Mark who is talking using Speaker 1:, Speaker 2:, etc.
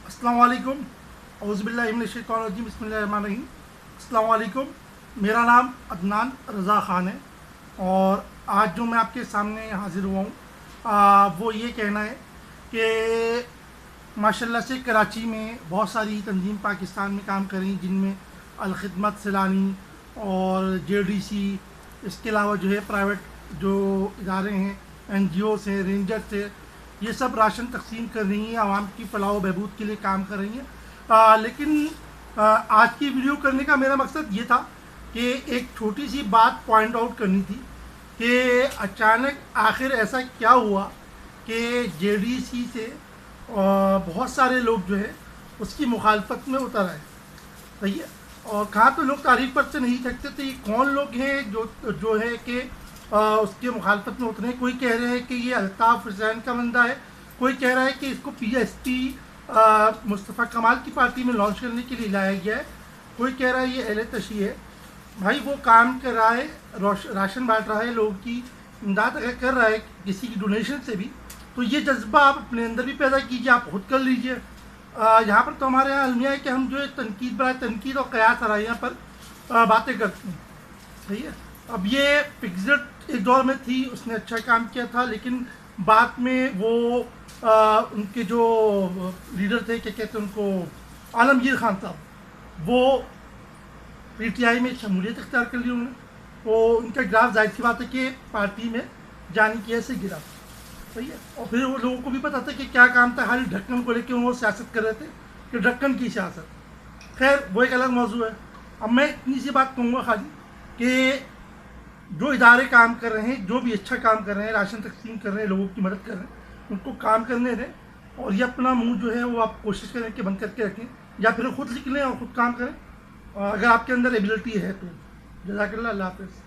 Speaker 1: अस्सलाम वालेकुम औज़ुबिल्लाहि मिनश शैतानिर रजीम बिस्मिल्लाहिर्रहमानिर्रहीम। अस्सलाम वालेकुम। मेरा नाम अदनान रज़ा ख़ान है और आज जो मैं आपके सामने हाज़िर हुआ हूँ वो ये कहना है कि माशाल्लाह से कराची में बहुत सारी तंजीम पाकिस्तान में काम कर रही जिनमें अल-ख़िदमत सैलानी और JDC, इसके अलावा जो है प्राइवेट जो इदारे हैं, NGOs हैं, रेंजर्स हैं, ये सब राशन तकसीम कर रही हैं, आवाम की फलाह व बहबूद के लिए काम कर रही हैं। लेकिन आज की वीडियो करने का मेरा मकसद ये था कि एक छोटी सी बात पॉइंट आउट करनी थी कि अचानक आखिर ऐसा क्या हुआ कि JDC से बहुत सारे लोग जो है उसकी मुखालफत में उतर आए। सही है। और कहाँ तो लोग तारीफ पर से नहीं सकते थे, ये कौन लोग हैं जो है कि उसके मुखालफत में उतरे। कोई कह रहे हैं कि ये अल्ताफ़ हुसैन का बंदा है, कोई कह रहा है कि इसको PSP मुस्तफ़ा कमाल की पार्टी में लॉन्च करने के लिए लाया गया है, कोई कह रहा है ये अहले तशी है। भाई वो काम कर रहा है, राशन बांट रहा है, लोगों की इमदाद अगर कर रहा है किसी की डोनेशन से भी, तो ये जज्बा आप अपने अंदर भी पैदा कीजिए, आप खुद कर लीजिए। यहाँ पर तो हमारे यहाँ अलमिया है कि हम जो है तनकीद बराए तनकीद और क़यास आराइयाँ पर बातें करते हैं। सही है। अब ये फिक्सड एक दौर में थी, उसने अच्छा काम किया था, लेकिन बाद में वो उनके जो लीडर थे, क्या कहते हैं उनको, आलमगीर खान साहब, वो PTI में शमूलियत इख्तियार कर ली उन्होंने। तो उनका ग्राफ जाहिर सी बात है कि पार्टी में जाने की ऐसे गिरा। सही है। और फिर वो लोगों को भी पता था कि क्या काम था, खाली ढक्कन को लेकर वो सियासत कर रहे थे कि ढक्कन की सियासत। खैर वो एक अलग मौजू है। अब मैं इतनी सी बात कहूँगा खाली कि जो इदारे काम कर रहे हैं, जो भी अच्छा काम कर रहे हैं, राशन तकसीम कर रहे हैं, लोगों की मदद कर रहे हैं, उनको काम करने दें और ये अपना मुंह जो है वो आप कोशिश करें कि बंद करके रखें, या फिर खुद निकलें और ख़ुद काम करें अगर आपके अंदर एबिलिटी है तो। जज़ाकल्लाह, अल्लाह हाफ़िज़।